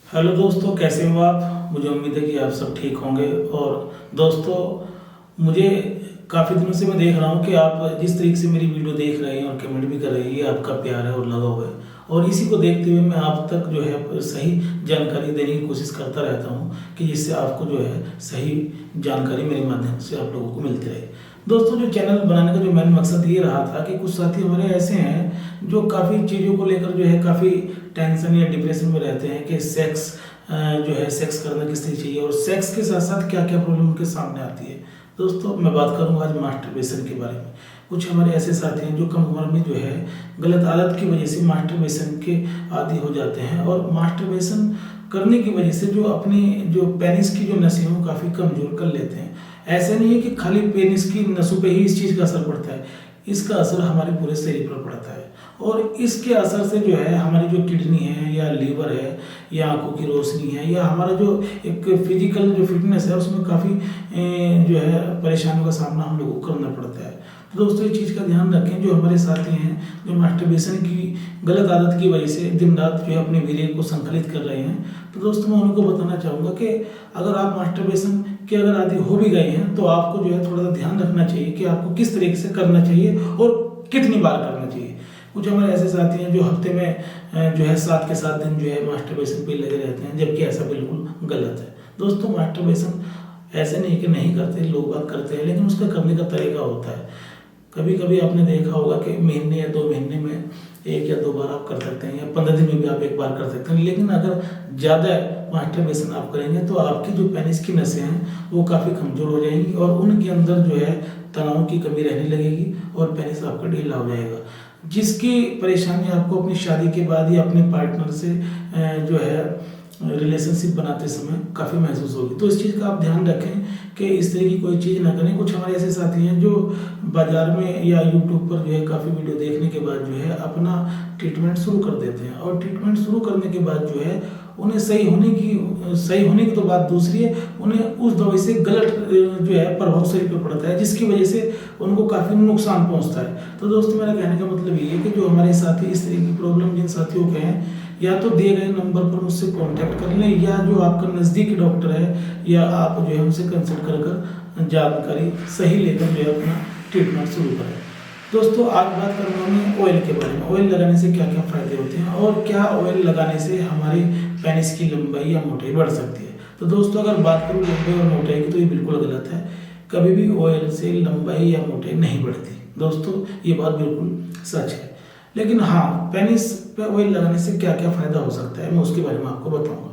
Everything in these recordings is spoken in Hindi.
हेलो दोस्तों, कैसे हो आप। मुझे उम्मीद है कि आप सब ठीक होंगे। और दोस्तों, मुझे काफ़ी दिनों से मैं देख रहा हूँ कि आप जिस तरीके से मेरी वीडियो देख रहे हैं और कमेंट भी कर रहे हैं, ये आपका प्यार है और लगाव है। और इसी को देखते हुए मैं आप तक जो है सही जानकारी देने की कोशिश करता रहता हूँ कि जिससे आपको जो है सही जानकारी मेरे माध्यम से आप लोगों को मिलती रहे। दोस्तों, जो चैनल बनाने का जो मेन मकसद ये रहा था कि कुछ साथी हमारे ऐसे हैं जो काफ़ी चीज़ों को लेकर जो है काफ़ी टेंशन या डिप्रेशन में रहते हैं कि सेक्स जो है सेक्स करना किस तरह चाहिए और सेक्स के साथ साथ क्या क्या प्रॉब्लम उनके सामने आती है। दोस्तों, मैं बात करूंगा आज मास्टरबेशन के बारे में। कुछ हमारे ऐसे साथी हैं जो कम उम्र में जो है गलत आदत की वजह से मास्टरबेशन के आदी हो जाते हैं और मास्टरबेशन करने की वजह से जो अपनी जो पेनिस की जो नसें हैं वो काफ़ी कमज़ोर कर लेते हैं। ऐसा नहीं है कि खाली पेनिस की नसों पे ही इस चीज़ का असर पड़ता है, इसका असर हमारे पूरे शरीर पर पड़ता है। और इसके असर से जो है हमारी जो किडनी है या लीवर है या आंखों की रोशनी है या हमारा जो एक फिजिकल जो फिटनेस है उसमें काफ़ी जो है परेशानियों का सामना हम लोगों को करना पड़ता है। तो दोस्तों, इस चीज़ का ध्यान रखें। जो हमारे साथी हैं जो मास्टरबेशन की गलत आदत की वजह से दिन रात जो है अपने वीर्य को संकलित कर रहे हैं, तो दोस्तों मैं उनको बताना चाहूँगा कि अगर आप मास्टरबेशन के अगर आदि हो भी गए हैं तो आपको जो है थोड़ा सा ध्यान रखना चाहिए कि आपको किस तरीके से करना चाहिए और कितनी बार करना चाहिए। कुछ हमारे ऐसे साथी हैं जो हफ्ते में जो है 7 के 7 दिन जो है मास्टरबेशन पे लगे रहते हैं, जबकि ऐसा बिल्कुल गलत है। दोस्तों, मास्टरबेशन ऐसे नहीं कि नहीं करते, लोग बात करते हैं, लेकिन उसका करने का तरीका होता है। कभी कभी आपने देखा होगा कि महीने या 2 महीने में 1 या 2 बार आप कर सकते हैं या 15 दिन में भी आप 1 बार कर सकते हैं। लेकिन अगर ज़्यादा मास्टरबेशन आप करेंगे तो आपकी जो पेनिस की नसें हैं वो काफ़ी कमज़ोर हो जाएंगी और उनके अंदर जो है तनाव की कमी रहने लगेगी और पेनिस आपका ढीला हो जाएगा, जिसकी परेशानी आपको अपनी शादी के बाद या अपने पार्टनर से जो है रिलेशनशिप बनाते समय काफ़ी महसूस होगी। तो इस चीज़ का आप ध्यान रखें कि इस तरह की कोई चीज़ ना करें। कुछ हमारे ऐसे साथी हैं जो बाजार में या यूट्यूब पर जो है काफ़ी वीडियो देखने के बाद जो है अपना ट्रीटमेंट शुरू कर देते हैं और ट्रीटमेंट शुरू करने के बाद जो है उन्हें सही होने की तो बात दूसरी है, उन्हें उस दवाई से गलत जो है प्रभाव शरीर पर पड़ता है, जिसकी वजह से उनको काफ़ी नुकसान पहुंचता है। तो दोस्तों, मेरा कहने का मतलब ये है कि जो हमारे साथी इस तरह की प्रॉब्लम जिन साथियों के हैं, या तो दिए गए नंबर पर मुझसे कांटेक्ट कर लें या जो आपका नज़दीकी डॉक्टर है या आप जो है उनसे कंसल्ट कर जानकारी सही लेकर जो है अपना ट्रीटमेंट शुरू करें। दोस्तों, आज बात करूँगा मैं ऑयल के बारे में। ऑयल लगाने से क्या क्या फ़ायदे होते हैं और क्या ऑयल लगाने से हमारी पेनिस की लंबाई या मोटाई बढ़ सकती है। तो दोस्तों, अगर बात करूँ लंबाई और मोटाई की तो ये बिल्कुल गलत है। कभी भी ऑयल से लंबाई या मोटाई नहीं बढ़ती। दोस्तों, ये बात बिल्कुल सच है। लेकिन हाँ, पेनिस पे ऑयल लगाने से क्या क्या फ़ायदा हो सकता है मैं उसके बारे में आपको बताऊंगा।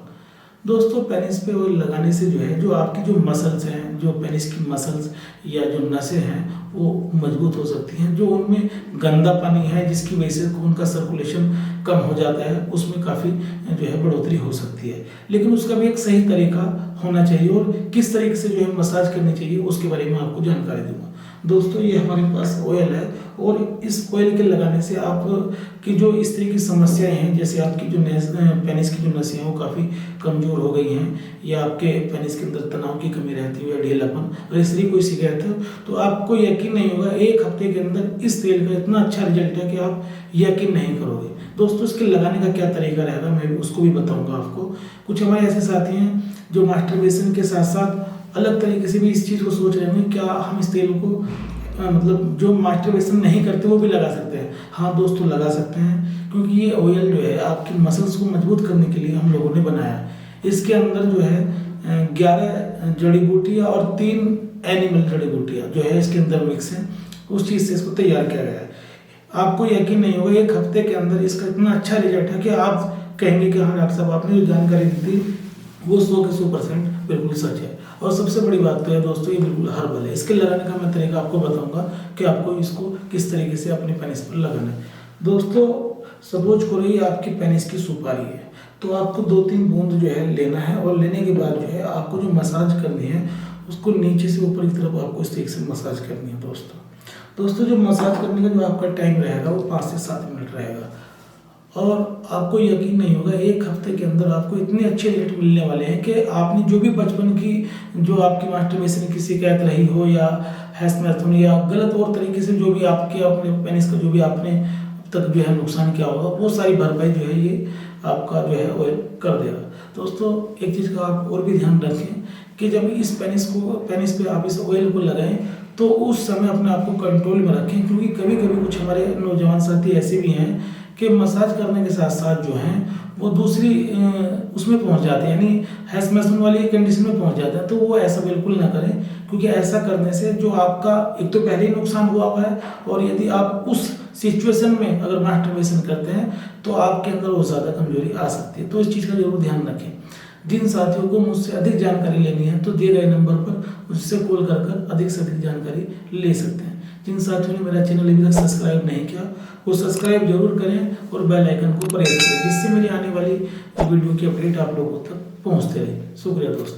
दोस्तों, पेनिस पे ऑयल लगाने से जो है जो आपकी जो मसल्स हैं, जो पेनिस की मसल्स या जो नसें हैं वो मजबूत हो सकती हैं। जो उनमें गंदा पानी है जिसकी वजह से उनका सर्कुलेशन कम हो जाता है, उसमें काफ़ी जो है बढ़ोतरी हो सकती है। लेकिन उसका भी एक सही तरीका होना चाहिए और किस तरीके से जो है मसाज करनी चाहिए उसके बारे में आपको जानकारी दूंगा। दोस्तों, ये हमारे पास ऑयल है और इस ऑयल के लगाने से आप की जो इस तरह की समस्याएं हैं, जैसे आपकी जो पेनिस की जो नसें हैं वो काफ़ी कमज़ोर हो गई हैं या आपके पेनिस के अंदर तनाव की कमी रहती है या ढीलापन, और इस तरह कोई शिकायत है तो आपको यकीन नहीं होगा 1 हफ्ते के अंदर इस तेल का इतना अच्छा रिजल्ट है कि आप यकीन नहीं करोगे। दोस्तों, इसके लगाने का क्या तरीका रहेगा मैं उसको भी बताऊँगा आपको। कुछ हमारे ऐसे साथी हैं जो मास्टरबेशन के साथ साथ अलग तरीके से भी इस चीज़ को सोच रहे हैं क्या हम इस तेल को मतलब जो मास्टरबेशन नहीं करते वो भी लगा सकते हैं। हाँ दोस्तों, लगा सकते हैं, क्योंकि ये ऑयल जो है आपकी मसल्स को मजबूत करने के लिए हम लोगों ने बनाया है। इसके अंदर जो है 11 जड़ी बूटियाँ और 3 एनिमल जड़ी बूटियाँ जो है इसके अंदर मिक्स हैं, उस चीज़ से इसको तैयार किया गया है। आपको यकीन नहीं होगा 1 हफ्ते के अंदर इसका इतना अच्छा रिजल्ट है कि आप कहेंगे कि हाँ डॉक्टर साहब आपने जो जानकारी दी थी वो 100 के 100% बिल्कुल सच है। और सबसे बड़ी बात तो है दोस्तों, ये बिल्कुल हर्बल है। इसके लगाने का मैं तरीका आपको बताऊंगा कि आपको इसको किस तरीके से अपने पेनिस पर लगाना है। दोस्तों, सपोज करो ये आपकी पेनिस की सुपारी है, तो आपको 2-3 बूंद जो है लेना है और लेने के बाद जो है आपको जो मसाज करनी है उसको नीचे से ऊपर की तरफ आपको इस तरीके से मसाज करनी है। दोस्तों, जो मसाज करने का जो आपका टाइम रहेगा वो 5 से 7 मिनट रहेगा और आपको यकीन नहीं होगा 1 हफ्ते के अंदर आपको इतने अच्छे रिजल्ट मिलने वाले हैं कि आपने जो भी बचपन की जो आपकी मास्टरबेशन की शिकायत रही हो या हैस्मैथन या गलत और तरीके से जो भी आपके अपने पेनिस का जो भी आपने तक जो है नुकसान क्या होगा वो सारी भरपाई जो है ये आपका जो है ऑयल कर देगा। दोस्तों एक चीज़ का आप और भी ध्यान रखें कि जब इस पेनिस पे आप इस ऑयल को लगाएं तो उस समय अपने आप को कंट्रोल में रखें, क्योंकि कभी कभी कुछ हमारे नौजवान साथी ऐसे भी हैं कि मसाज करने के साथ साथ जो हैं वो दूसरी उसमें पहुंच जाते हैं, यानी हैसमेशन वाली कंडीशन में पहुंच जाते हैं। तो वो ऐसा बिल्कुल ना करें, क्योंकि ऐसा करने से जो आपका एक तो पहले ही नुकसान हुआ है, और यदि आप उस सिचुएशन में अगर मास्टरबेशन करते हैं तो आपके अंदर वो ज़्यादा कमजोरी आ सकती है। तो इस चीज़ का जरूर ध्यान रखें। जिन साथियों को मुझसे अधिक जानकारी लेनी है तो दिए गए नंबर पर मुझसे कॉल कर अधिक से अधिक जानकारी ले सकते हैं। जिन साथियों ने मेरा चैनल अभी तक सब्सक्राइब नहीं किया वो सब्सक्राइब जरूर करें और बेल आइकन को प्रेस करें, जिससे मेरी आने वाली वीडियो की अपडेट आप लोगों तक पहुंचते रहे। शुक्रिया दोस्तों।